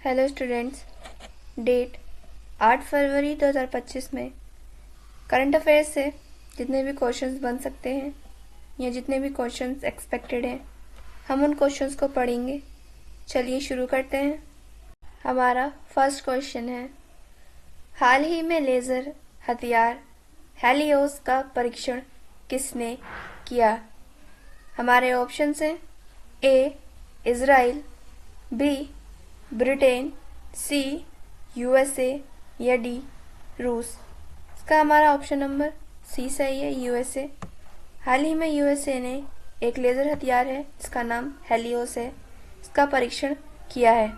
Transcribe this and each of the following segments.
Hello students, date 8 फरवरी 2025 में current affairs से जितने भी क्वेश्चंस बन सकते हैं या जितने भी क्वेश्चंस एक्सपेक्टेड हैं हम उन क्वेश्चंस को पढ़ेंगे। चलिए शुरू करते हैं। हमारा फर्स्ट क्वेश्चन है, हाल ही में लेज़र हथियार हेलियोस का परीक्षण किसने किया? हमारे ऑप्शंस हैं A Israel, B Britain, C USA या डी रूस। इसका हमारा ऑप्शन नंबर सी सही है, यूएसए। हाल ही में यूएसए ने एक लेज़र हथियार है जिसका नाम हेलियोस है, इसका परीक्षण किया है।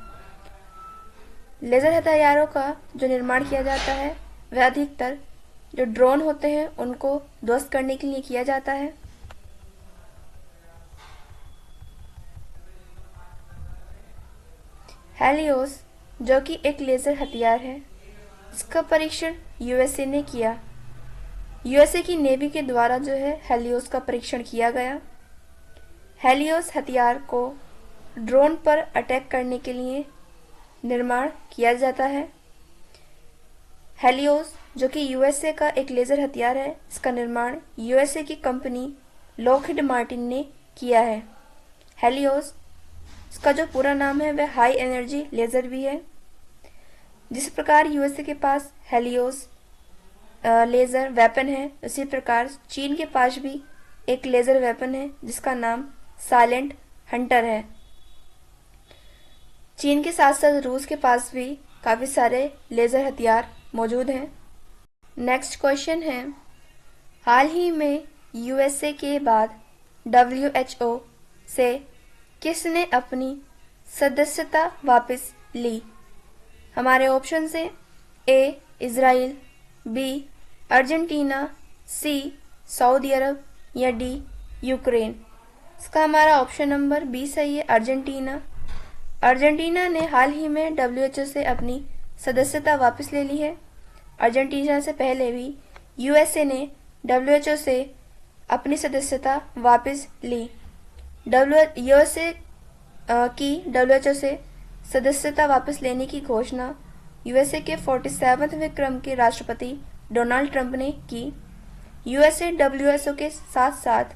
लेज़र हथियारों का जो निर्माण किया जाता है वह अधिकतर जो ड्रोन होते हैं उनको ध्वस्त करने के लिए किया जाता है। हेलियोस जो कि एक लेज़र हथियार है, इसका परीक्षण यूएसए ने किया। यूएसए की नेवी के द्वारा जो है हेलियोस का परीक्षण किया गया। हेलियोस हथियार को ड्रोन पर अटैक करने के लिए निर्माण किया जाता है। हेलियोस जो कि यूएसए का एक लेज़र हथियार है, इसका निर्माण यूएसए की कंपनी लॉकहीड मार्टिन ने किया है। हेलियोस इसका जो पूरा नाम है वह हाई एनर्जी लेज़र भी है। जिस प्रकार यूएसए के पास हेलियोस लेज़र वेपन है, उसी प्रकार चीन के पास भी एक लेज़र वेपन है जिसका नाम साइलेंट हंटर है। चीन के साथ साथ रूस के पास भी काफ़ी सारे लेज़र हथियार मौजूद हैं। नेक्स्ट क्वेश्चन है, हाल ही में यूएसए के बाद WHO से किसने अपनी सदस्यता वापस ली? हमारे ऑप्शन हैं A Israel, B Argentina, C सऊदी अरब या डी यूक्रेन। इसका हमारा ऑप्शन नंबर बी सही है, अर्जेंटीना। अर्जेंटीना ने हाल ही में WHO से अपनी सदस्यता वापस ले ली है। अर्जेंटीना से पहले भी यूएसए ने WHO से अपनी सदस्यता वापस ली। यूएसए की WHO से सदस्यता वापस लेने की घोषणा यूएसए के 47वें क्रम के राष्ट्रपति डोनाल्ड ट्रंप ने की। यूएसए WHO के साथ साथ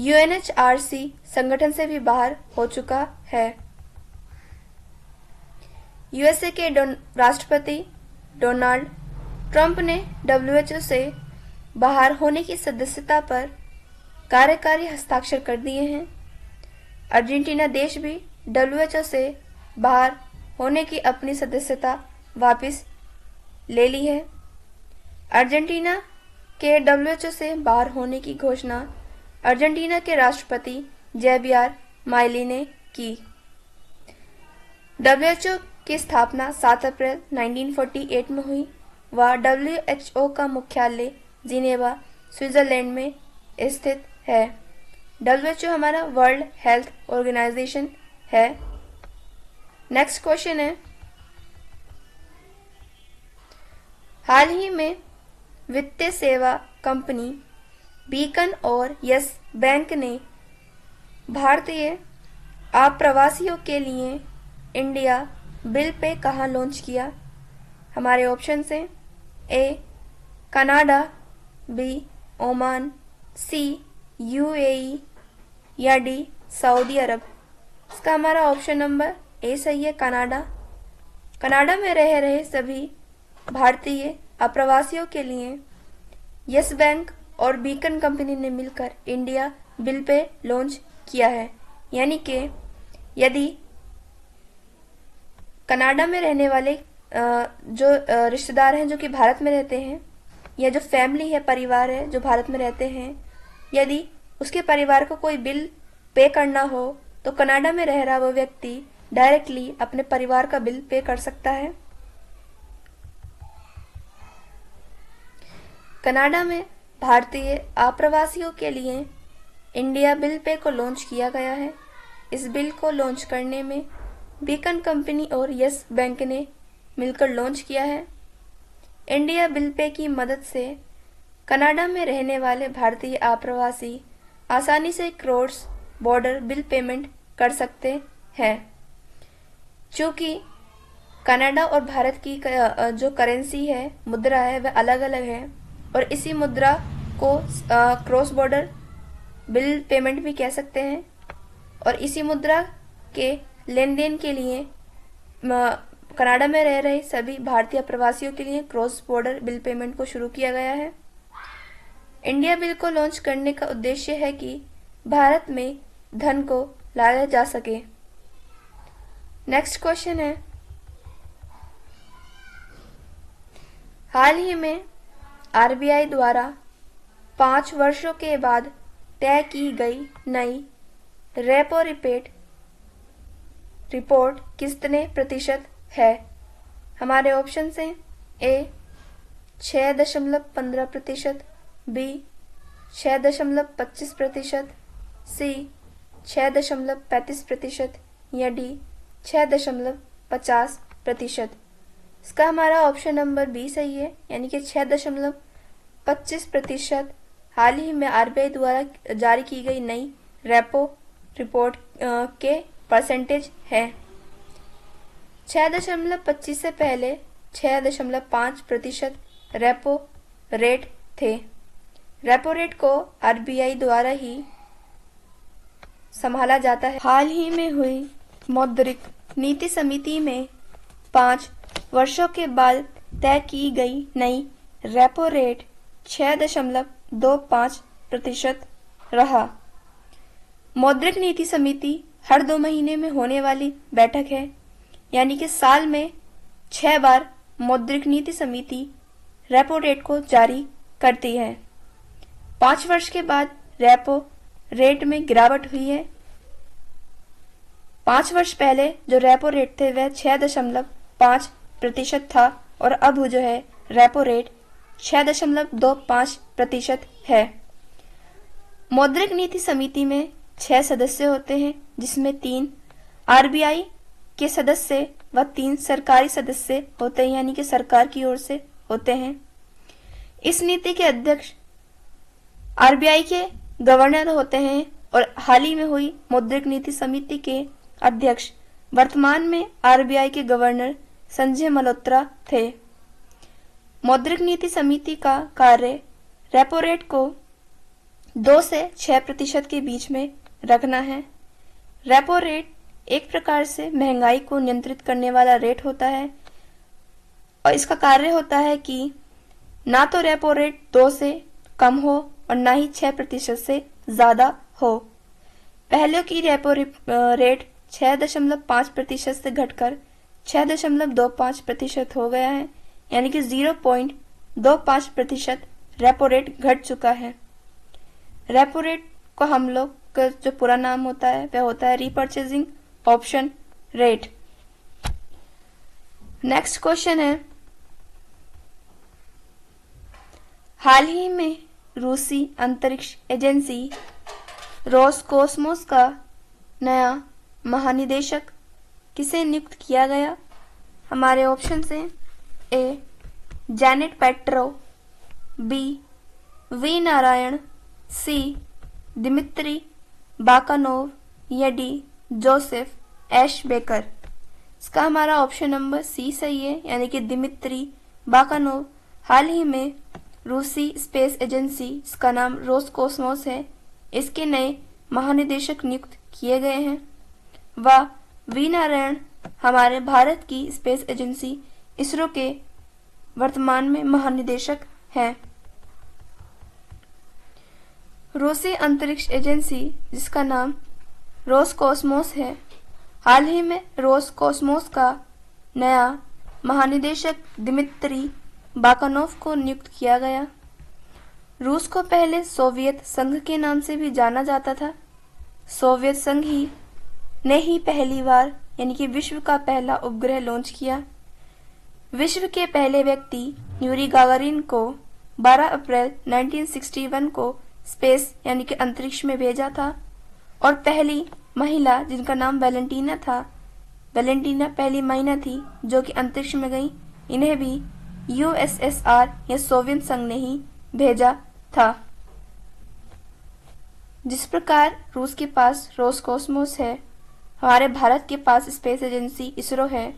UNHRC संगठन से भी बाहर हो चुका है। यूएसए के राष्ट्रपति डोनाल्ड ट्रंप ने WHO से बाहर होने की सदस्यता पर कार्यकारी हस्ताक्षर कर दिए हैं। अर्जेंटीना देश भी WHO से बाहर होने की अपनी सदस्यता वापस ले ली है। अर्जेंटीना के WHO से बाहर होने की घोषणा अर्जेंटीना के राष्ट्रपति जेवियर मिलेई ने की। WHO की स्थापना 7 अप्रैल 1948 में हुई व WHO का मुख्यालय जिनेवा, स्विट्जरलैंड में स्थित है। WHO हमारा वर्ल्ड हेल्थ ऑर्गेनाइजेशन है। नेक्स्ट क्वेश्चन है, हाल ही में वित्तीय सेवा कंपनी बीकन और यस बैंक ने भारतीय आप्रवासियों के लिए इंडिया बिल पे कहाँ लॉन्च किया? हमारे ऑप्शन हैं A Canada, B Oman, C UAE या डी सऊदी अरब। इसका हमारा ऑप्शन नंबर ए सही है, कनाडा। कनाडा में रह रहे सभी भारतीय अप्रवासियों के लिए यस बैंक और बीकन कंपनी ने मिलकर इंडिया बिल पे लॉन्च किया है। यानी कि यदि कनाडा में रहने वाले जो रिश्तेदार हैं जो कि भारत में रहते हैं, या जो फैमिली है, परिवार है जो भारत में रहते हैं, यदि उसके परिवार को कोई बिल पे करना हो तो कनाडा में रह रहा वो व्यक्ति डायरेक्टली अपने परिवार का बिल पे कर सकता है। कनाडा में भारतीय आप्रवासियों के लिए इंडिया बिल पे को लॉन्च किया गया है। इस बिल को लॉन्च करने में बीकन कंपनी और यस बैंक ने मिलकर लॉन्च किया है। इंडिया बिल पे की मदद से कनाडा में रहने वाले भारतीय आप्रवासी आसानी से क्रॉस बॉर्डर बिल पेमेंट कर सकते हैं। चूँकि कनाडा और भारत की जो करेंसी है, मुद्रा है, वह अलग अलग है और इसी मुद्रा को क्रॉस बॉर्डर बिल पेमेंट भी कह सकते हैं। और इसी मुद्रा के लेन देन के लिए कनाडा में रह रहे सभी भारतीय प्रवासियों के लिए क्रॉस बॉर्डर बिल पेमेंट को शुरू किया गया है। इंडिया बिल को लॉन्च करने का उद्देश्य है कि भारत में धन को लाया जा सके। नेक्स्ट क्वेश्चन है, हाल ही में आरबीआई द्वारा 5 वर्षों के बाद तय की गई नई रेपो रिपोर्ट कितने प्रतिशत है? हमारे ऑप्शन हैं ए 6.15%, बी 6.25%, सी 6.35% या डी 6.50%। इसका हमारा ऑप्शन नंबर बी सही है, यानी कि 6.25% हाल ही में आरबीआई द्वारा जारी की गई नई रेपो रिपोर्ट के परसेंटेज है। 6.25 से पहले 6.5% रेपो रेट थे। रेपो रेट को आरबीआई द्वारा ही संभाला जाता है। हाल ही में हुई मौद्रिक नीति समिति में 5 वर्षों के बाद तय की गई नई रेपो रेट 6.25% रहा। मौद्रिक नीति समिति हर 2 महीने में होने वाली बैठक है, यानी कि साल में 6 बार मौद्रिक नीति समिति रेपो रेट को जारी करती है। 5 वर्ष के बाद रेपो रेट में गिरावट हुई है। 5 वर्ष पहले जो रेपो रेट थे वह 6.5% था और अब जो है रेपो रेट 6.25% है। मौद्रिक नीति समिति में 6 सदस्य होते हैं, जिसमें 3 आरबीआई के सदस्य व 3 सरकारी सदस्य होते हैं, यानी कि सरकार की ओर से होते हैं। इस नीति के अध्यक्ष आरबीआई के गवर्नर होते हैं और हाल ही में हुई मौद्रिक नीति समिति के अध्यक्ष वर्तमान में आरबीआई के गवर्नर संजय मल्होत्रा थे। मौद्रिक नीति समिति का कार्य रेपो रेट को 2 से 6% के बीच में रखना है। रेपो रेट एक प्रकार से महंगाई को नियंत्रित करने वाला रेट होता है और इसका कार्य होता है कि ना तो रेपो रेट 2 से कम हो और ना ही 6% से ज्यादा हो। पहले की रेपो रेट 6.5% से घटकर 6.25% हो गया है, यानी कि 0.25% रेपो रेट घट चुका है। रेपो रेट को हम लोग का जो पूरा नाम होता है वह होता है repurchasing option rate. Next question है, हाल ही में रूसी अंतरिक्ष एजेंसी रोसकोसमोस का नया महानिदेशक किसे नियुक्त किया गया? हमारे ऑप्शन हैं A Janet Petro, B V Narayan, C Dmitry Bakanov या डी जोसेफ एश बेकर। इसका हमारा ऑप्शन नंबर सी सही है, यानी कि दिमित्री बाकानोव हाल ही में रूसी स्पेस एजेंसी, इसका नाम रोसकोसमोस है, इसके नए महानिदेशक नियुक्त किए गए हैं। व वी नारायण हमारे भारत की स्पेस एजेंसी इसरो के वर्तमान में महानिदेशक हैं। रूसी अंतरिक्ष एजेंसी, जिसका नाम रोसकोसमोस है, हाल ही में रोसकोसमोस का नया महानिदेशक दिमित्री बाकानोव को नियुक्त किया गया। रूस को पहले सोवियत संघ के नाम से भी जाना जाता था। सोवियत संघ ही ने ही पहली बार यानी कि विश्व का पहला उपग्रह लॉन्च किया। विश्व के पहले व्यक्ति यूरी गागारिन को 12 अप्रैल 1961 को स्पेस यानी कि अंतरिक्ष में भेजा था और पहली महिला जिनका नाम वैलेंटीना था, वैलेंटीना पहली महिला थी जो कि अंतरिक्ष में गई। इन्हें भी यूएसएसआर या सोवियत संघ ने ही भेजा था। जिस प्रकार रूस के पास रोसकोसमोस है, हमारे भारत के पास स्पेस एजेंसी इसरो है।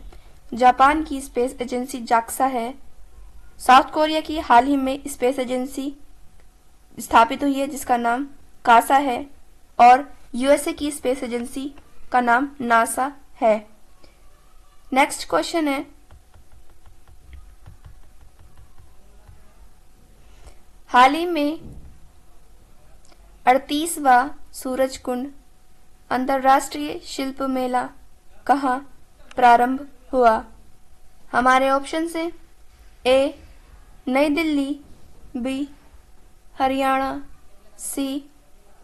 जापान की स्पेस एजेंसी जाक्सा है। साउथ कोरिया की हाल ही में स्पेस एजेंसी स्थापित हुई है जिसका नाम कासा है। और यूएसए की स्पेस एजेंसी का नाम नासा है। नेक्स्ट क्वेश्चन है, हाल ही में 38वां सूरजकुंड अंतर्राष्ट्रीय शिल्प मेला कहाँ प्रारंभ हुआ? हमारे ऑप्शन है ए नई दिल्ली, बी हरियाणा, सी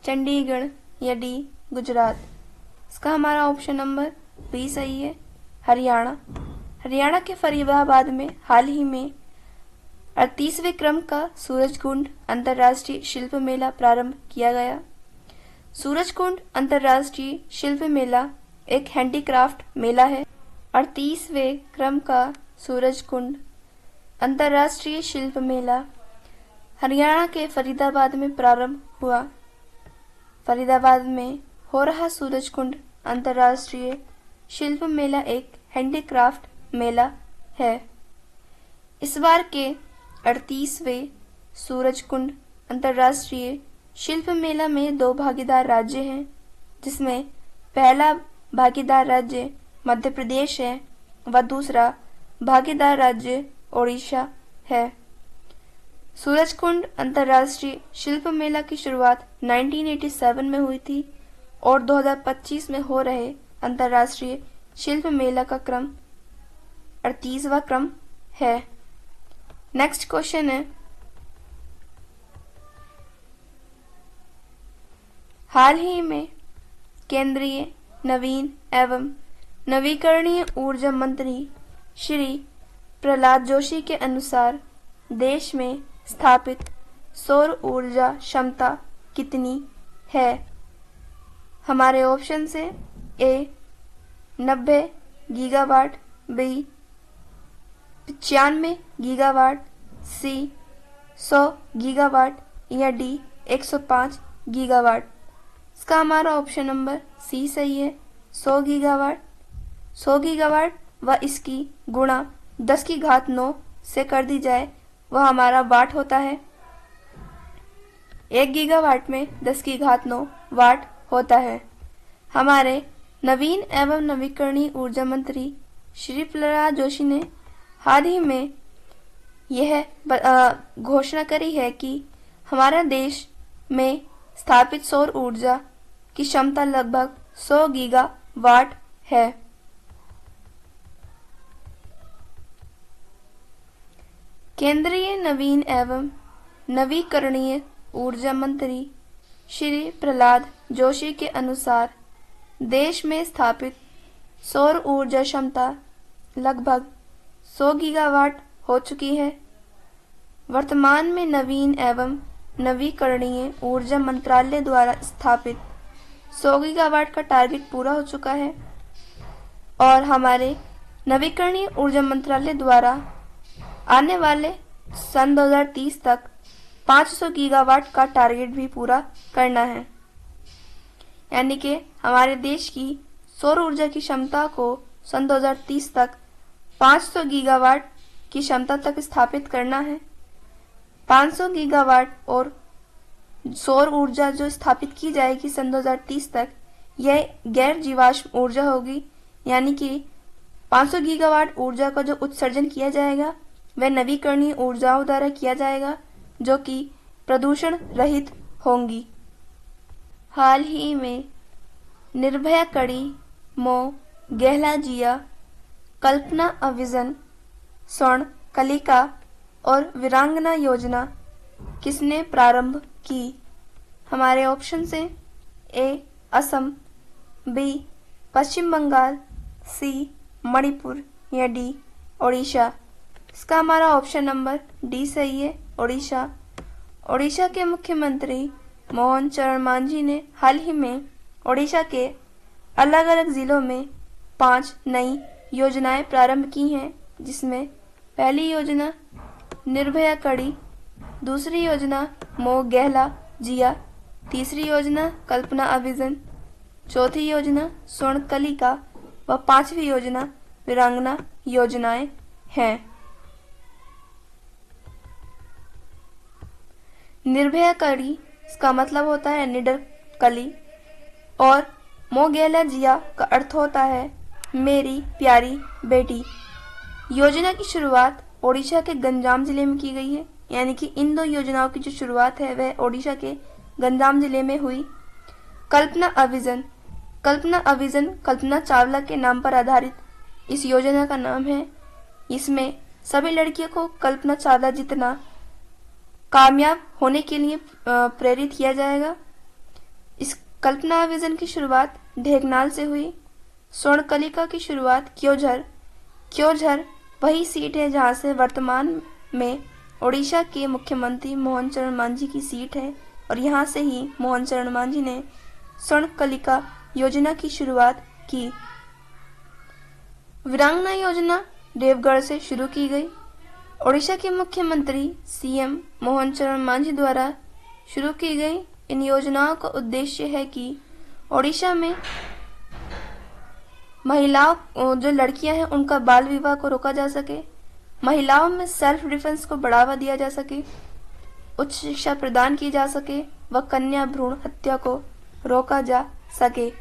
चंडीगढ़ या डी गुजरात। इसका हमारा ऑप्शन नंबर बी सही है, हरियाणा। हरियाणा के फरीदाबाद में हाल ही में 38वें क्रम का सूरजकुंड अंतर्राष्ट्रीय शिल्प मेला प्रारंभ किया गया। सूरजकुंड अंतर्राष्ट्रीय शिल्प मेला एक हैंडीक्राफ्ट मेला है। 38वें क्रम का सूरजकुंड अंतर्राष्ट्रीय शिल्प मेला हरियाणा के फरीदाबाद में प्रारंभ हुआ। फरीदाबाद में हो रहा सूरजकुंड अंतर्राष्ट्रीय शिल्प मेला एक हैंडीक्राफ्ट मेला है। इस बार के 38वें सूरजकुंड अंतर्राष्ट्रीय शिल्प मेला में 2 भागीदार राज्य हैं, जिसमें पहला भागीदार राज्य मध्य प्रदेश है व दूसरा भागीदार राज्य ओडिशा है। सूरजकुंड अंतर्राष्ट्रीय शिल्प मेला की शुरुआत 1987 में हुई थी और 2025 में हो रहे अंतर्राष्ट्रीय शिल्प मेला का क्रम 38वां क्रम है। नेक्स्ट क्वेश्चन है, हाल ही में केंद्रीय नवीन एवं नवीकरणीय ऊर्जा मंत्री श्री प्रहलाद जोशी के अनुसार देश में स्थापित सौर ऊर्जा क्षमता कितनी है? हमारे ऑप्शन से ए 90 गीगावाट, बी 95 गीगावाट, सी 100 गीगावाट या डी 105 गीगावाट। इसका हमारा ऑप्शन नंबर सी सही है, 100 गीगावाट। 100 गीगावाट व इसकी गुणा 10 की घात 9 से कर दी जाए वह हमारा वाट होता है। 1 गीगावाट में 10 की घात 9 वाट होता है। हमारे नवीन एवं नवीकरणीय ऊर्जा मंत्री श्री प्रहलाद जोशी ने हाल ही में यह घोषणा करी है कि हमारा देश में स्थापित सौर ऊर्जा की क्षमता लगभग 100 गीगावाट है। केंद्रीय नवीन एवं नवीकरणीय ऊर्जा मंत्री श्री प्रहलाद जोशी के अनुसार देश में स्थापित सौर ऊर्जा क्षमता लगभग 100 गीगावाट हो चुकी है। वर्तमान में नवीन एवं नवीकरणीय ऊर्जा मंत्रालय द्वारा स्थापित 100 गीगावाट का टारगेट पूरा हो चुका है और हमारे नवीकरणीय ऊर्जा मंत्रालय द्वारा आने वाले सन 2030 तक 500 गीगावाट का टारगेट भी पूरा करना है। यानी कि हमारे देश की सौर ऊर्जा की क्षमता को सन 2030 तक 500 गीगावाट की क्षमता तक स्थापित करना है। 500 गीगावाट और सौर ऊर्जा जो स्थापित की जाएगी सन 2030 तक, यह गैर जीवाश्म ऊर्जा होगी। यानी कि 500 गीगावाट ऊर्जा का जो उत्सर्जन किया जाएगा वह नवीकरणीय ऊर्जाओं द्वारा किया जाएगा जो कि प्रदूषण रहित होंगी। हाल ही में निर्भया कड़ी, मो गहला जिया, कल्पना अविजन, स्वर्ण कलिका और वीरांगना योजना किसने प्रारंभ की? हमारे ऑप्शन से ए असम, बी पश्चिम बंगाल, सी मणिपुर या डी ओडिशा। इसका हमारा ऑप्शन नंबर डी सही है, ओडिशा। ओडिशा के मुख्यमंत्री मोहन चरण मांझी ने हाल ही में ओडिशा के अलग अलग जिलों में 5 नई योजनाएं प्रारंभ की हैं, जिसमें पहली योजना निर्भया कड़ी, दूसरी योजना मो गहला जिया, तीसरी योजना कल्पना अभिजन, चौथी योजना स्वर्ण कलिका व 5वीं योजना वीरांगना योजनाएं हैं। निर्भया कली, इसका मतलब होता है निडर कली, और मोगेला जिया का अर्थ होता है मेरी प्यारी बेटी। योजना की शुरुआत ओडिशा के गंजाम जिले में की गई है, यानी कि इन दो योजनाओं की जो शुरुआत है वह ओडिशा के गंजाम जिले में हुई। कल्पना अभियान, कल्पना चावला के नाम पर आधारित इस योजना का नाम है। इसमें सभी लड़कियों को कल्पना चावला जितना कामयाब होने के लिए प्रेरित किया जाएगा। इस कल्पना अभियान की शुरुआत ढेंकनाल से हुई। स्वर्णकलिका की शुरुआत क्योंझर वही सीट है जहां से वर्तमान में ओडिशा के मुख्यमंत्री मोहन चरण मांझी की सीट है, और यहां से ही मोहन चरण मांझी ने स्वर्णकलिका योजना की शुरुआत की। वीरांगना योजना देवगढ़ से शुरू की गई। ओडिशा के मुख्यमंत्री सीएम मोहन चरण मांझी द्वारा शुरू की गई इन योजनाओं का उद्देश्य है कि ओडिशा में महिलाओं जो लड़कियां हैं उनका बाल विवाह को रोका जा सके, महिलाओं में सेल्फ डिफेंस को बढ़ावा दिया जा सके, उच्च शिक्षा प्रदान की जा सके व कन्या भ्रूण हत्या को रोका जा सके।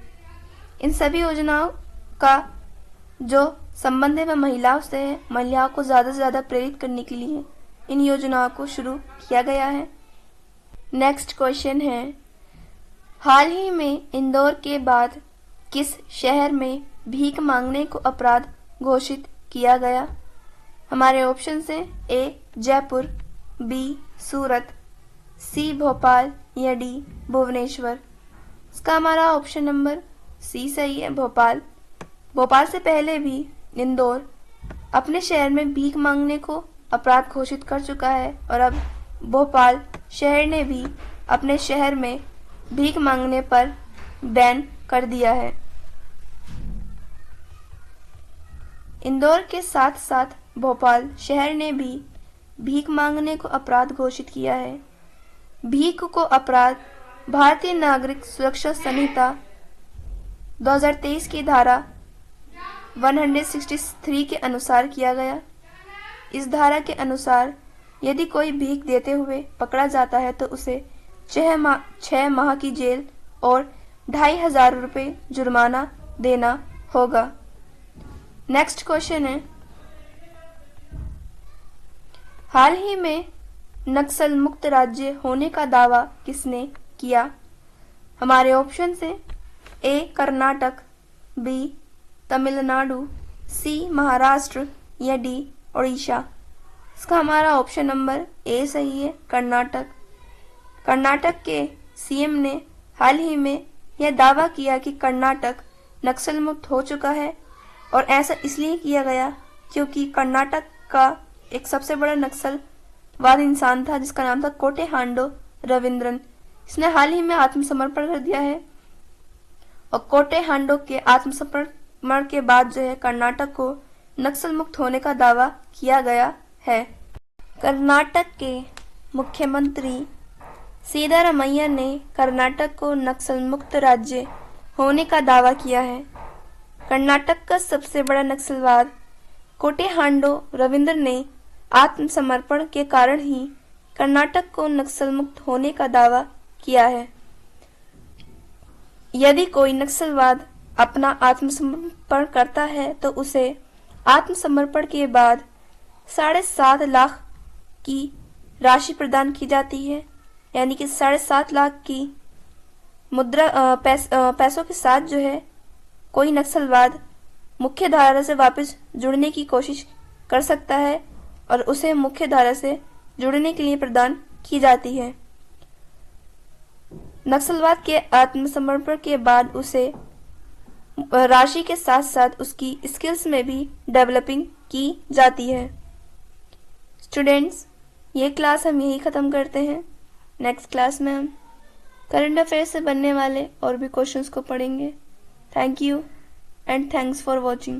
इन सभी योजनाओं का जो संबंध है वह महिलाओं से है। महिलाओं को ज्यादा से ज्यादा प्रेरित करने के लिए इन योजनाओं को शुरू किया गया है। नेक्स्ट क्वेश्चन है, हाल ही में इंदौर के बाद किस शहर में भीख मांगने को अपराध घोषित किया गया? हमारे ऑप्शन है ए जयपुर, बी सूरत, सी भोपाल या डी भुवनेश्वर। इसका हमारा ऑप्शन नंबर सी सही है, भोपाल। भोपाल से पहले भी इंदौर अपने शहर में भीख मांगने को अपराध घोषित कर चुका है, और अब भोपाल शहर ने भी अपने शहर में भीख मांगने पर बैन कर दिया है। इंदौर के साथ साथ भोपाल शहर ने भी भीख मांगने को अपराध घोषित किया है। भीख को अपराध भारतीय नागरिक सुरक्षा संहिता 2023 की धारा 163 के अनुसार किया गया। इस धारा के अनुसार यदि कोई भीख देते हुए पकड़ा जाता है तो उसे 6 माह की जेल और 2500 रुपये जुर्माना देना होगा। नेक्स्ट क्वेश्चन है, हाल ही में नक्सल मुक्त राज्य होने का दावा किसने किया? हमारे ऑप्शन से ए कर्नाटक, बी तमिलनाडु, सी महाराष्ट्र या डी ओडिशा। इसका हमारा ऑप्शन नंबर ए सही है, कर्नाटक। कर्नाटक के सीएम ने हाल ही में यह दावा किया कि कर्नाटक नक्सल मुक्त हो चुका है, और ऐसा इसलिए किया गया क्योंकि कर्नाटक का एक सबसे बड़ा नक्सलवाद इंसान था जिसका नाम था कोटे हांडो रविंद्रन। इसने हाल ही में आत्मसमर्पण कर दिया है, और कोटे हांडो के आत्मसमर्पण के बाद जो है कर्नाटक को नक्सल मुक्त होने का दावा किया गया है। कर्नाटक के मुख्यमंत्री सिद्धारमैया ने कर्नाटक को नक्सल मुक्त राज्य होने का दावा किया है। कर्नाटक का सबसे बड़ा नक्सलवाद कोटे हांडो रविंद्र ने आत्मसमर्पण के कारण ही कर्नाटक को नक्सल मुक्त होने का दावा किया है। यदि कोई नक्सलवाद अपना आत्मसमर्पण करता है तो उसे आत्मसमर्पण के बाद 7.5 लाख की राशि प्रदान की जाती है, यानी कि 7.5 लाख की मुद्रा पैसों के साथ जो है कोई नक्सलवाद मुख्य धारा से वापस जुड़ने की कोशिश कर सकता है, और उसे मुख्य धारा से जुड़ने के लिए प्रदान की जाती है। नक्सलवाद के आत्मसमर्पण के बाद उसे राशि के साथ साथ उसकी स्किल्स में भी डेवलपिंग की जाती है। स्टूडेंट्स, ये क्लास हम यही ख़त्म करते हैं। नेक्स्ट क्लास में हम करंट अफेयर्स से बनने वाले और भी क्वेश्चंस को पढ़ेंगे। Thank you and thanks for watching.